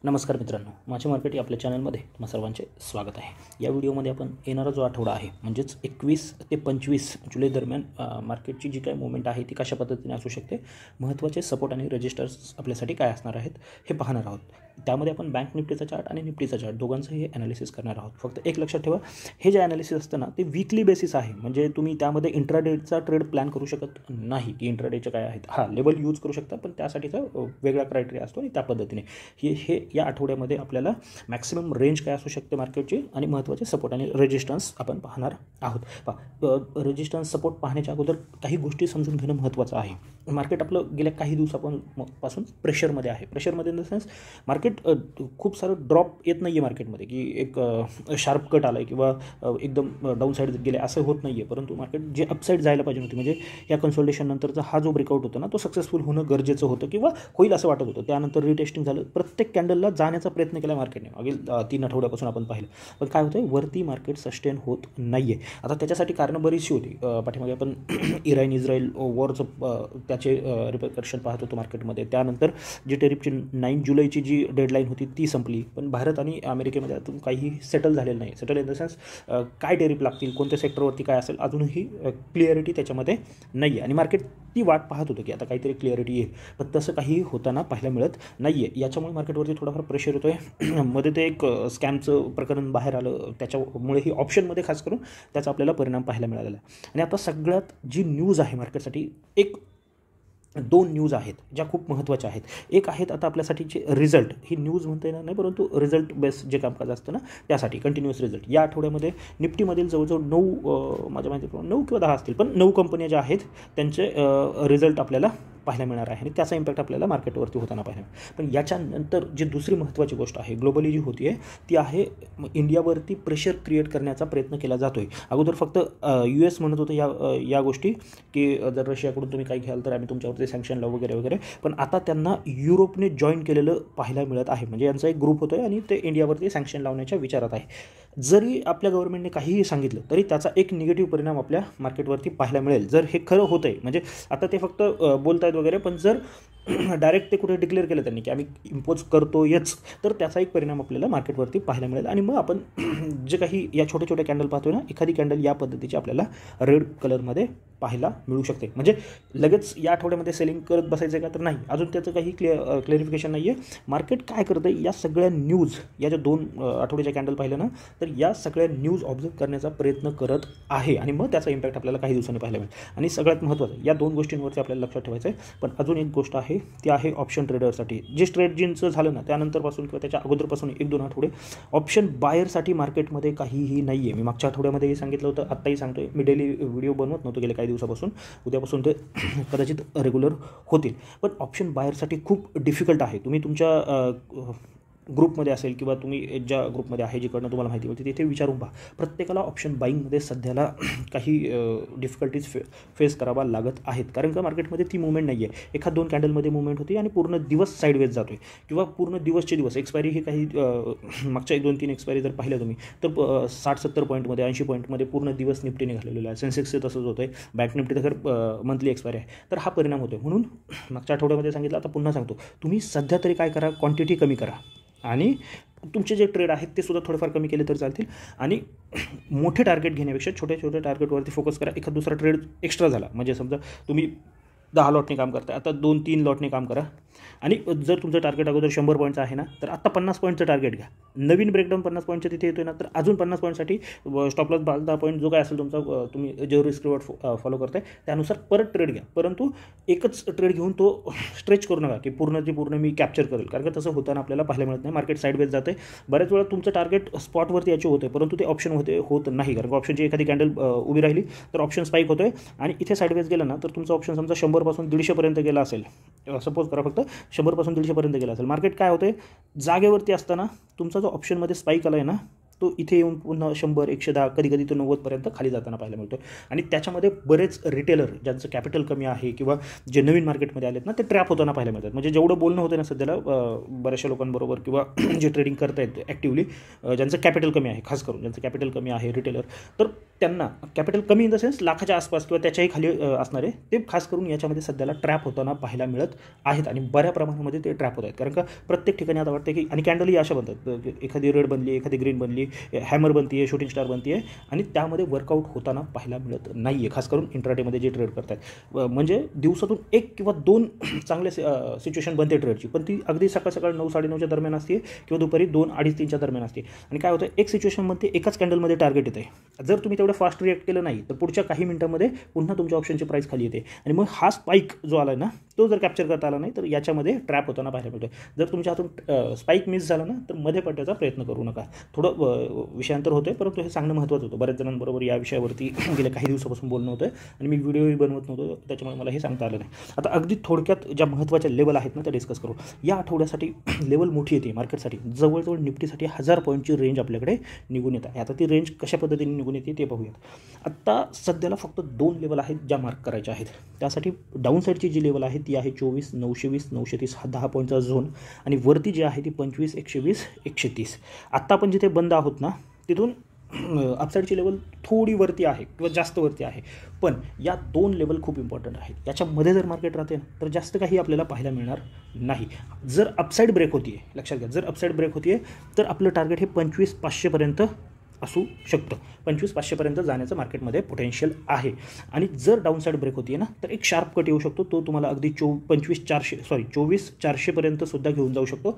नमस्कार मित्रांनो, माझे मार्केट या आपल्या चॅनलमध्ये तुम्हा सर्वांचे स्वागत आहे। या व्हिडिओमध्ये आपण येणारा जो आठवडा आहे म्हणजेच 21 ते 25 जुलै दरम्यान मार्केटची जी काही मूवमेंट आहे ती कशा पद्धतीने असू शकते, महत्त्वाचे सपोर्ट आणि रेजिस्टर्स आपल्यासाठी काय असणार आहेत हे पाहणार आहोत। त्यामध्ये आपण बँक निफ्टीचा चार्ट आणि निफ्टीचा चार्ट दोघांचंही ॲनालिसिस करणार आहोत। फक्त एक लक्षात ठेवा, हे जे ॲनालिसिस असतं ना ते वीकली बेसिस आहे, म्हणजे तुम्ही त्यामध्ये इंट्राडेचा ट्रेड प्लॅन करू शकत नाही की इंट्राडेचे काय आहेत। लेबल यूज करू शकता, पण त्यासाठीचा वेगळा क्रायटेरिया असतो आणि त्या पद्धतीने हे या आठवड्यामध्ये आपल्याला मॅक्सिमम रेंज काय असू शकते मार्केटची आणि महत्त्वाचे सपोर्ट आणि रेजिस्टन्स आपण पाहणार आहोत। रेजिस्टन्स सपोर्ट पाहण्याच्या अगोदर काही गोष्टी समजून घेणं महत्त्वाचं आहे। मार्केट आपलं गेल्या काही दिवसापासून प्रेशरमध्ये आहे। प्रेशरमध्ये इन द सेन्स मार्केट खूप सारं ड्रॉप येत नाही आहे मार्केटमध्ये, की एक शार्प कट आला आहे किंवा एकदम डाऊन साईड गेले असं होत नाही आहे, परंतु मार्केट जे अपसाईड जायला पाहिजे होती, म्हणजे या कन्सोल्टेशन नंतरचा हा जो ब्रेकआउट होता ना तो सक्सेसफुल होणं गरजेचं होतं किंवा होईल असं वाटत होतं। त्यानंतर रिटेस्टिंग झालं, प्रत्येक कॅन्डलला जाण्याचा प्रयत्न केला मार्केटने मागील 3 आठवड्यापासून आपण पाहिलं, पण काय होतं आहे वरती मार्केट सस्टेन होत नाही आहे। आता त्याच्यासाठी कारणं बरीचशी होती। पाठीमागे आपण इराण इस्रायल वॉरचं त्याचे रिपरकशन पाहत होतो मार्केटमध्ये। त्यानंतर जी टेरिफची 9 जुलैची जी डेडलाईन होती ती संपली, पण भारत आणि अमेरिकेमध्ये अजून काही सेटल झालेलं नाही। सेटल इन द सेन्स काय टेरिफ लागतील, कोणत्या सेक्टरवरती काय असेल, अजूनही क्लिअरिटी त्याच्यामध्ये नाही आहे आणि मार्केट ती वाट पाहत होतं की आता काहीतरी क्लिअरिटी येईल, पण तसं काही होताना पाहायला मिळत नाही आहे। याच्यामुळे मार्केटवरती थोडाफार प्रेशर येतो आहे। मध्ये ते एक स्कॅमचं प्रकरण बाहेर आलं, त्याच्यामुळे ही ऑप्शनमध्ये खास करून त्याचा आपल्याला परिणाम पाहायला मिळालेला आहे। आणि आता सगळ्यात जी न्यूज आहे मार्केटसाठी, एक 2 न्यूज आहेत ज्या खूप महत्त्वाच्या आहेत। एक आहेत आता आपल्यासाठीचे रिझल्ट, ही न्यूज म्हणता येणार नाही परंतु रिझल्ट बेस जे कामकाज असतं ना त्यासाठी कंटिन्युअस रिझल्ट। या आठवड्यामध्ये निफ्टीमधील जवळजवळ 9 माझ्या माहितीप्रमाणे 9 किंवा 10 असतील, पण 9 कंपन्या ज्या आहेत त्यांचे रिझल्ट आपल्याला पाहायला मिळणार आहे आणि त्याचा इम्पॅक्ट आपल्याला मार्केटवरती होताना पाहायला मिळेल। पण याच्यानंतर जी दुसरी महत्त्वाची गोष्ट आहे ग्लोबली जी होती आहे ती आहे इंडियावरती प्रेशर क्रिएट करण्याचा प्रयत्न केला जातो आहे। अगोदर फक्त US म्हणत होतं या गोष्टी की जर रशियाकडून तुम्ही काही घ्याल तर आम्ही तुमच्यावरती सँक्शन लावू वगैरे वगैरे, पण आता त्यांना युरोपने जॉईन केलेलं पाहायला मिळत आहे। म्हणजे यांचा एक ग्रुप होतो आहे आणि ते इंडियावरती सँक्शन लावण्याच्या विचारात आहे। जरी आपल्या गव्हर्नमेंटने काहीही सांगितलं तरी त्याचा एक निगेटिव्ह परिणाम आपल्या मार्केटवरती पाहायला मिळेल जर हे खरं होतं आहे। म्हणजे आता ते फक्त बोलत आहेत वगैरे, पण जर डायरेक्ट ते कुठे डिक्लेअर केलं त्यांनी की आम्ही इम्पोज करतोयच, तर त्याचा एक परिणाम आपल्याला मार्केटवरती पाहायला मिळेल। आणि मग आपण जे काही या छोटे छोटे कॅन्डल पाहतोय ना, एखादी कॅन्डल या पद्धतीची आपल्याला रेड कलरमध्ये पाहायला मिळू शकते। म्हणजे लगेच या आठवड्यामध्ये सेलिंग करत बसायचं का, तर नाही, अजून त्याचं काही क्लिअरिफिकेशन नाही आहे। मार्केट काय करतं आहे, या सगळ्या न्यूज, या ज्या 2 आठवड्याच्या कॅन्डल पाहिलं ना, तर या सगळ्या न्यूज ऑब्झर्व करण्याचा प्रयत्न करत आहे आणि मग त्याचा इम्पॅक्ट आपल्याला काही दिवसांनी पाहायला मिळेल। आणि सगळ्यात महत्त्वाचं या 2 गोष्टींवरती आपल्याला लक्षात ठेवायचं आहे। पण अजून एक गोष्ट आहे ती आहे ऑप्शन ट्रेडरसाठी। जे स्ट्रॅटेजींचं झालं ना त्यानंतरपासून किंवा त्याच्या अगोदरपासून 1-2 आठवडे ऑप्शन बायरसाठी मार्केटमध्ये काहीही नाही आहे। मी मागच्या आठवड्यामध्येही सांगितलं होतं, आत्ताही सांगतोय, मी डेली व्हिडिओ बनवत नव्हतो गेले काही दिवसापासून, उद्यापासून ते कदाचित रेग्युलर होतील। पण ऑप्शन बायरसाठी खूप डिफिकल्ट आहे। तुम्ही तुमच्या ग्रुपमध्ये असेल किंवा तुम्ही ज्या ग्रुपमध्ये आहे जिकडनं तुम्हाला माहिती होती तिथे विचारून पहा, प्रत्येकाला ऑप्शन बाईंगमध्ये सध्याला काही डिफिकल्टीज फेस करावा लागत आहेत, कारण का मार्केटमध्ये ती मुवमेंट नाही आहे। 1-2 कॅन्डलमध्ये मुवमेंट होती आणि पूर्ण दिवस साईडवेज जातो आहे किंवा पूर्ण दिवसचे दिवस एक्सपायरी ही काही मागच्या 1-2-3 एक्सपायरी जर पाहिल्या तुम्ही तर 60-70 पॉईंटमध्ये 80 पॉईंटमध्ये पूर्ण दिवस निफ्टीने घालवलेला आहे। सेन्सेक्सचे तसंच होतं आहे, बँक निफ्टी तर मंथली एक्सपायरी आहे, तर हा परिणाम होतो आहे। म्हणून मागच्या आठवड्यामध्ये सांगितलं, आता पुन्हा सांगतो, तुम्ही सध्या तरी काय करा, क्वांटिटी कमी करा आणि तुमचे जे ट्रेड आहेत ते सुद्धा थोडेफार कमी केले तर चालतील आणि मोठे टार्गेट घेण्यापेक्षा छोटे छोटे टार्गेटवरती फोकस करा। एखाद दुसरा ट्रेड एक्स्ट्रा झाला, म्हणजे समजा तुम्ही 10 लॉटने काम करताय, आता 2-3 लॉटने काम करा आणि जर तुमचं टार्गेट अगोदर 100 पॉईंटचं आहे ना, तर आत्ता 50 पॉईंटचं टार्गेट घ्या। नवीन ब्रेकडाऊन 50 पॉईंटचं तिथे येतोय ना, तर अजून 50 पॉईंटसाठी स्टॉप लॉस 10 पॉईंट जो काय असेल तुमचा, तुम्ही जे रिस्क रिवॉर्ड फॉलो करताय त्यानुसार परत ट्रेड घ्या, परंतु एकच ट्रेड घेऊन तो स्ट्रेच करू नका की पूर्ण मी कॅप्चर करेल, कारण का तसं होताना आपल्याला पाहायला मिळत नाही। मार्केट साईडवेज जाते, बऱ्याच वेळा तुमचं टार्गेट स्पॉटवरती याचे होते परंतु ते ऑप्शन होत नाही, कारण का ऑप्शनची एखादी कॅन्डल उभी राहिली तर ऑप्शन स्पाईक होतोय आणि इथे साईडवेज गेलं ना, तर तुमचं ऑप्शन समजा 100 पासून 150 पर्यंत गेला असेल, सपोज करा फक्त 100 पासून 150 पर्यंत गेला असेल, मार्केट काय होते जागेवरती असताना तुमचा जो ऑप्शनमध्ये स्पाईक आला आहे ना तो इथे येऊन पुन्हा 100, 110, कधी तो 90पर्यंत खाली जाताना पाहायला मिळतो. आणि त्याच्यामध्ये बरेच रिटेलर ज्यांचं कॅपिटल कमी आहे किंवा जे नवीन मार्केटमध्ये आलेत ना, ते ट्रॅप होताना पाहायला मिळतात. म्हणजे जेवढं बोलणं होतं ना सध्याला बऱ्याचशा लोकांबरोबर किंवा जे ट्रेडिंग करतायत ॲक्टिव्हली, ज्यांचं कॅपिटल कमी आहे, खास करून ज्यांचं कॅपिटल कमी आहे रिटेलर, तर त्यांना कॅपिटल कमी इन द सेन्स लाखाच्या आसपास किंवा त्याच्याही खाली असणारे, ते खास करून याच्यामध्ये सध्याला ट्रॅप होताना पाहायला मिळत आहेत. आणि बऱ्या प्रमाणामध्ये ते ट्रॅप होत आहेत. कारण का प्रत्येक ठिकाणी आता वाटतं की, आणि कॅन्डलही अशा बनतात, एखादी रेड बनली, एखादी ग्रीन बनली, हॅमर बनती आहे, शूटिंग स्टार बनती आहे, आणि त्यामध्ये वर्कआउट होताना पाहायला मिळत नाही आहे, खास करून इंट्राडेमध्ये जे ट्रेड करत आहेत. म्हणजे दिवसातून 1 किंवा 2 चांगले सिच्युएशन बनते ट्रेडची, पण ती अगदी सकाळ 9, 9:30च्या दरम्यान असते किंवा दुपारी 2, 2:30, 3च्या दरम्यान असते. आणि काय होतं, एक सिच्युएशनमध्ये एकाच कॅन्डलमध्ये टार्गेट येते. जर तुम्ही तेवढं फास्ट रिॲक्ट केलं नाही तर पुढच्या काही मिनिटांमध्ये पुन्हा तुमच्या ऑप्शनची प्राईस खाली येते. आणि मग हा स्पाईक जो आला ना, तो जर कॅप्चर करता आला नाही तर याच्यामध्ये ट्रॅप होताना पाहायला मिळतो. जर तुमच्या हातून स्पाईक मिस झाला ना, तर मध्ये पडण्याचा प्रयत्न करू नका. थोडं विषयांतर होतं, परंतु हे सांगणं महत्त्वाचं होतं. बऱ्याच जणांबरोबर या विषयावरती गेल्या काही दिवसापासून बोलणं होतं आणि मी व्हिडिओही बनवत नव्हतो, त्याच्यामुळे मला हे सांगता आलं नाही. आता अगदी थोडक्यात ज्या महत्त्वाच्या लेवल आहेत ना, त्या डिस्कस करू. या आठवड्यासाठी लेवल मोठी येते मार्केटसाठी. जवळजवळ निफ्टीसाठी 1000 पॉईंटची रेंज आपल्याकडे निघून येत आहे. आता ती रेंज कशा पद्धतीने निघून येते ते पाहूयात. आत्ता सध्याला फक्त 2 लेवल आहेत ज्या मार्क करायच्या आहेत. त्यासाठी डाऊन साईडची जी लेवल आहे ती आहे 24,920, 930 हा 10 पॉईंटचा झोन, आणि वरती जी आहे ती 25,120, 130. आत्ता आपण जिथे बंद आहोत ना, तिथून अपसाईडची लेवल थोडी वरती आहे किंवा जास्त वरती आहे, पण या 2 लेवल खूप इम्पॉर्टंट आहेत. याच्यामध्ये जर मार्केट राहते तर जास्त काही आपल्याला पाहायला मिळणार नाही. जर अपसाईड ब्रेक होती आहे, लक्षात घ्या, जर अपसाईड ब्रेक होती आहे तर आपलं टार्गेट हे 25,500पर्यंत असू शकतं. 25,500पर्यंत जाण्याचं मार्केटमध्ये पोटेन्शियल आहे. आणि जर डाऊन साईड ब्रेक होती आहे ना, तर एक शार्प कट येऊ शकतो. तो तुम्हाला अगदी 24,400पर्यंत सुद्धा घेऊन जाऊ शकतो.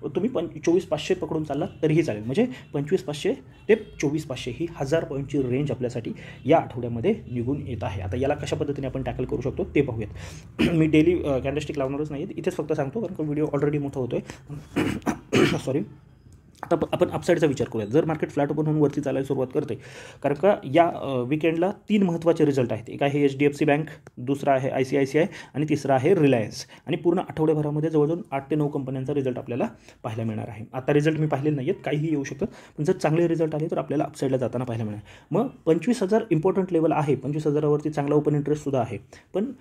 तुम्ही 24,500 पकडून चालला तरीही चालेल. म्हणजे 25,500 ते 24,500 ही 1000 पॉईंटची रेंज आपल्यासाठी या आठवड्यामध्ये निघून येत आहे. आता याला कशा पद्धतीने आपण टॅकल करू शकतो ते पाहूयात. मी डेली कॅन्डलस्टिक लावणारच नाही, इथेच फक्त सांगतो कारण का व्हिडिओ ऑलरेडी मोठा होतो आहे. सॉरी. आता आपण अपसाईडचा विचार करूया. जर मार्केट फ्लॅट ओपन होऊन वरती चालायला सुरुवात करते, कारण का या विकेंडला 3 महत्त्वाचे रिझल्ट आहेत. एक आहे HDFC बँक, दुसरा आहे ICICI आणि तिसरा आहे रिलायन्स. आणि पूर्ण आठवड्याभरामध्ये जवळजवळ 8 ते 9 कंपन्यांचा रिझल्ट आपल्याला पाहायला मिळणार आहे. आता रिझल्ट मी पाहिलेले नाही आहेत, काहीही येऊ शकतं, पण जर चांगले रिझल्ट आले तर आपल्याला अपसाईडला जाताना पाहायला मिळणार. मग 25,000 इम्पॉर्टंट लेवल आहे, 25,000वरती चांगला ओपन इंटरेस्टसुद्धा आहे. पण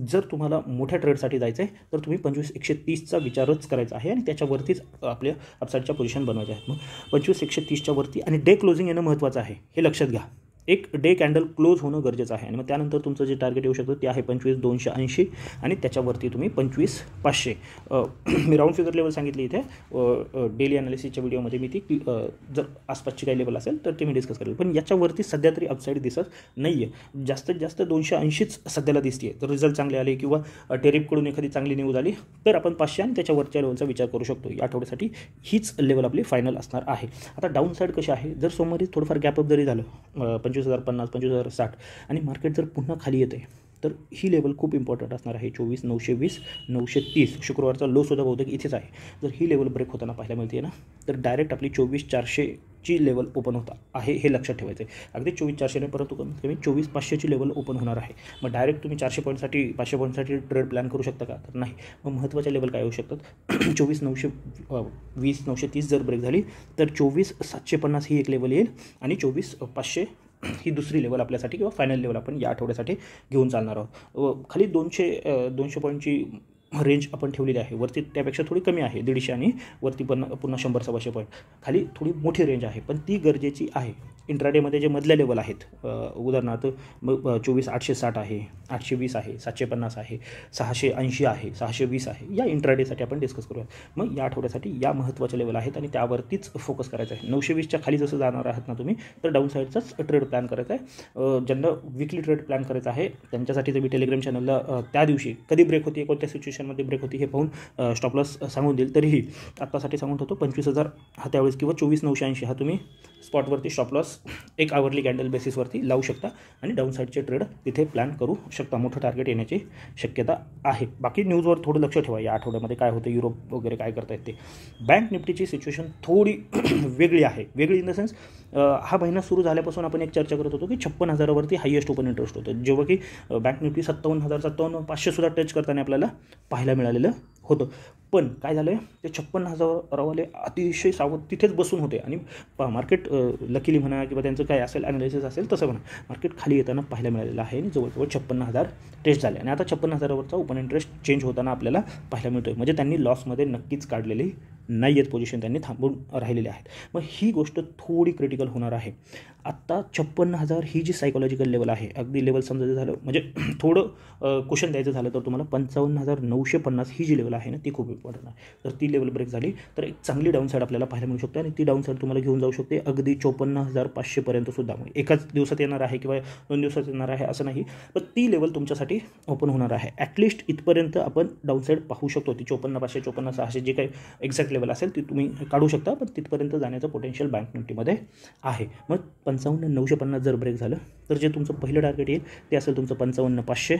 जर तुम्हाला मोठ्या ट्रेडसाठी जायचं आहे तर तुम्ही 25,130चा विचारच करायचा आहे आणि त्याच्यावरतीच आपल्या अपसाईडच्या पोझिशन बनवायच्या आहेत. मग 25,130च्या वरती आणि डे क्लोजिंग येणं महत्त्वाचं आहे, हे लक्षात घ्या. एक डे कॅन्डल क्लोज होणं गरजेचं आहे. आणि मग त्यानंतर तुमचं जे टार्गेट येऊ शकतं ते आहे 25,280 आणि त्याच्यावरती तुम्ही 25,500. मी राऊंड फिगर लेवल सांगितली इथे डेली ॲनालिसिसच्या व्हिडिओमध्ये. मी ती जर आसपासची काही लेवल असेल तर ते मी डिस्कस करेल. पण याच्यावरती सध्या तरी अपसाईड दिसत नाही आहे. जास्तीत जास्त 280च सध्याला दिसते आहे. तर रिझल्ट चांगले आले किंवा टेरिफकडून एखादी चांगली न्यूज आली तर आपण 500 आणि त्याच्यावरच्या लेवलचा विचार करू शकतो. या आठवड्यासाठी हीच लेवल आपली फायनल असणार आहे. आता डाऊन साईड कशी आहे, जर सोमवारी थोडंफार गॅपअप जरी झालं 25,050, 25,060 आणि मार्केट जर पुन्हा खाली येते तर ही लेवल खूप इम्पॉर्टंट असणार आहे. 24,920, 930 शुक्रवारचा लो सुद्धा बहुतेक इथेच आहे. जर ही लेवल ब्रेक होताना पाहायला मिळते ना, तर डायरेक्ट आपली 24,400ची लेवल ओपन होता आहे, हे लक्षात ठेवायचं आहे. अगदी 24,400 नाही, परंतु कमीत कमी 24,500ची लेवल ओपन होणार आहे. मग डायरेक्ट तुम्ही 400 पॉईंटसाठी 500 पॉईंटसाठी ट्रेड प्लॅन करू शकता का, तर नाही. मग महत्त्वाच्या लेवल काय होऊ शकतात, 24,920, 930 जर ब्रेक झाली तर 24,750 ही एक लेवल येईल आणि 24,500 ही दुसरी लेवल आपल्यासाठी किंवा फायनल लेवल आपण या आठवड्यासाठी घेऊन चालणार आहोत. खाली 200 पॉईंटची रेंज आपण ठेवलेली आहे. वरती त्यापेक्षा थोडी कमी आहे 150 आणि वरती पण पुन्हा 100-100 पॉईंट. खाली थोडी मोठी रेंज आहे पण ती गरजेची आहे. इंट्राडेमध्ये जे मधल्या लेवल आहेत, उदाहरणार्थ 24,860 आहे, 820 आहे, 750 आहे, 680 आहे, 620 आहे. या इंट्राडेसाठी आपण डिस्कस करूया. मग या आठवड्यासाठी या महत्त्वाच्या लेवल आहेत आणि त्यावरतीच फोकस करायचा आहे. 920च्या खाली जसं जाणार आहात ना तुम्ही, तर डाऊन साईडचाच ट्रेड प्लॅन करायचा आहे. ज्यांना विकली ट्रेड प्लॅन करायचा आहे त्यांच्यासाठी तर मी टेलिग्राम चॅनलला त्या दिवशी कधी ब्रेक होती, कोणत्या सिच्युएशनमध्ये ब्रेक होती हे पाहून स्टॉप लॉस सांगून देईल. तरीही आत्तासाठी सांगून ठेवतो 25,000 हा त्यावेळेस किंवा 24,980 हा तुम्ही स्पॉटवरती स्टॉप लॉस एक आवरली कॅन्डल बेसिसवरती लावू शकता आणि डाऊन साईडचे ट्रेड तिथे प्लॅन करू शकता. मोठं टार्गेट येण्याची शक्यता आहे. बाकी न्यूजवर थोडं लक्ष ठेवा. या आठवड्यामध्ये काय होतं, युरोप वगैरे काय करता येते. बँक निफ्टीची सिच्युएशन थोडी वेगळी आहे. वेगळी इन द सेन्स हा महिना सुरू झाल्यापासून आपण एक चर्चा करत होतो की 56,000वरती हायेस्ट ओपन इंटरेस्ट होतं, जेव्हा की बँक निफ्टी 57,000, 57,500 सुद्धा टच करताना आपल्याला पाहायला मिळालेलं होतं. पण काय झालं आहे, ते 56,000वाले अतिशय सावध तिथेच बसून होते आणि मार्केट लकीली म्हणा किंवा त्यांचं काय असेल ॲनालिसिस असेल तसं म्हणा, मार्केट खाली येताना पाहायला मिळालेलं आहे आणि जवळजवळ 56,000 टेस्ट झाले आणि आता 56,000वरचा ओपन इंटरेस्ट चेंज होताना आपल्याला पाहायला मिळतो आहे. म्हणजे त्यांनी लॉसमध्ये नक्कीच काढलेली नाही आहेत पोझिशन, त्यांनी थांबून राहिलेले आहेत. मग ही गोष्ट थोडी क्रिटिकल होणार आहे. आत्ता 56,000 ही जी सायकोलॉजिकल लेवल आहे, अगदी लेवल समजायचं झालं म्हणजे थोडं क्वेश्चन द्यायचं झालं तर तुम्हाला 55,950 ही जी लेवल आहे ना ती खूप इम्पॉर्टंट आहे. तर ती लेवल ब्रेक झाली तर एक चांगली डाऊन साईड आपल्याला पाहायला मिळू शकते आणि ती डाऊन साईड तुम्हाला घेऊन जाऊ शकते अगदी 54,500पर्यंत सुद्धा. मग एकाच दिवसात येणार आहे किंवा 2 दिवसात येणार आहे असं नाही, पण ती लेवल तुमच्यासाठी ओपन होणार आहे. ॲटलिस्ट इथपर्यंत आपण डाऊन साईड पाहू शकतो. ती 54,500 54,600 जे काही एक्झॅक्ट लेवल असेल ती तुम्ही काढू शकता, पण तिथपर्यंत जाण्याचं पोटेन्शियल बँक निफ्टीमध्ये आहे. मग 55,950 जर ब्रेक झालं तर जे तुमचं पहिलं टार्गेट येईल ते असेल तुमचं 55,500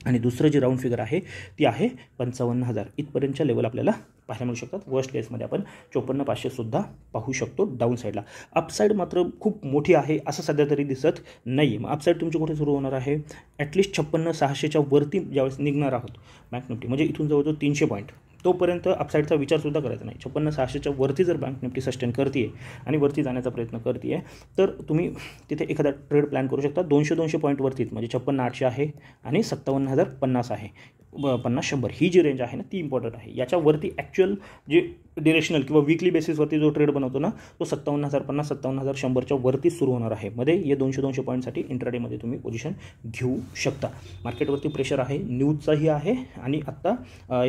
आणि दुसरं जी राऊंड फिगर आहे ती आहे 55,000. इथपर्यंतच्या लेवल आपल्याला पाहायला मिळू शकतात. वर्स्ट केसमध्ये आपण 54,500 सुद्धा पाहू शकतो डाऊन साईडला. अपसाईड मात्र खूप मोठी आहे असं सध्या तरी दिसत नाही. मग अपसाईड तुमची कुठे सुरू होणार आहे, ॲटलिस्ट 56,600च्या वरती ज्यावेळेस निघणार आहोत बँक निफ्टी, म्हणजे इथून जवळजवळ 300 पॉईंट, तोपर्यंत अपसाईडचा विचारसुद्धा करायचा नाही. 56,600च्या वरती जर बँक निफ्टी सस्टेन करते आणि वरती जाण्याचा प्रयत्न करते तर तुम्ही तिथे एखादा ट्रेड प्लॅन करू शकता. 200 पॉईंटवरतीच, म्हणजे 56,800 आहे आणि 57,050 आहे, 50-100 ही जी रेंज आहे ना ती इम्पॉर्टंट आहे. याच्यावरती ॲक्च्युअल जे डिरेशनल किंवा वीकली बेसिसवरती जो ट्रेड बनवतो ना तो 57,050 57,100च्या वरती सुरू होणार आहे. मध्ये ये 200 पॉईंटसाठी इंट्राडेमध्ये तुम्ही पोझिशन घेऊ शकता. मार्केटवरती प्रेशर आहे, न्यूजचाही आहे आणि आत्ता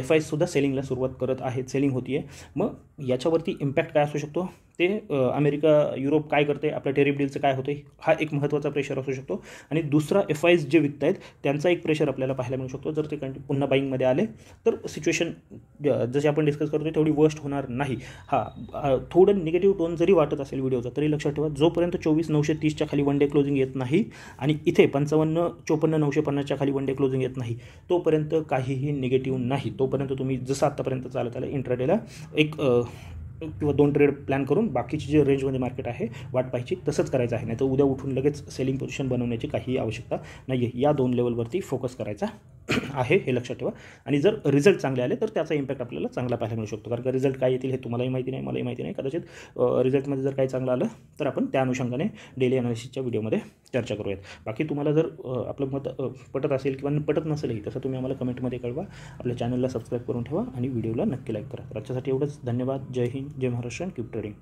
FIसुद्धा सेलिंगला सुरुवात करत आहेत, सेलिंग होती आहे. मग याच्यावरती इम्पॅक्ट काय असू शकतो ते अमेरिका युरोप काय करते, आपल्या टेरिफ डीलचं काय होते, हा एक महत्त्वाचा प्रेशर असू शकतो. आणि दुसरा FIs जे विकत आहेत त्यांचा एक प्रेशर आपल्याला पाहायला मिळू शकतो. जर ते पुन्हा बाईंगमध्ये आले तर सिच्युएशन जशी आपण डिस्कस करतो तेवढी वर्स्ट होणार नाही. थोडं निगेटिव्ह टोन जरी वाटत असेल व्हिडिओचा तरी लक्षात ठेवा, जोपर्यंत 24,930च्या खाली वन डे क्लोजिंग येत नाही आणि इथे 54,950च्या खाली वन डे क्लोजिंग येत नाही तोपर्यंत काहीही निगेटिव्ह नाही. तोपर्यंत तुम्ही जसं आत्तापर्यंत चालत आलं इंट्राडेला एक किंवा 2 ट्रेड प्लॅन करून बाकीची जे रेंजमध्ये मार्केट आहे वाट पाहायची, तसंच करायचं आहे. नाही तर उद्या उठून लगेच सेलिंग पोझिशन बनवण्याची काही आवश्यकता नाही आहे. या 2 लेवलवरती फोकस करायचा आहे, हे लक्षात ठेवा. आणि जर रिझल्ट चांगले आले तर त्याचा इम्पॅक्ट आपल्याला चांगला पाहायला मिळू शकतो. कारण का रिझल्ट काय येतील हे तुम्हालाही माहिती नाही, मलाही माहिती नाही. कदाचित रिझल्टमध्ये जर काही चांगलं आलं तर आपण त्या अनुषंगाने डेली अनालिसिसच्या व्हिडिओमध्ये चर्चा करूयात. बाकी तुम्हाला जर आपलं मत पटत असेल किंवा पटत नसेलही तसं तुम्ही आम्हाला कमेंटमध्ये कळवा. आपल्या चॅनलला सबस्क्राईब करून ठेवा आणि व्हिडिओला नक्की लाईक करा. आजच्यासाठी एवढंच. धन्यवाद. जय हिंद, जय महाराष्ट्र, कीप ट्रेडिंग.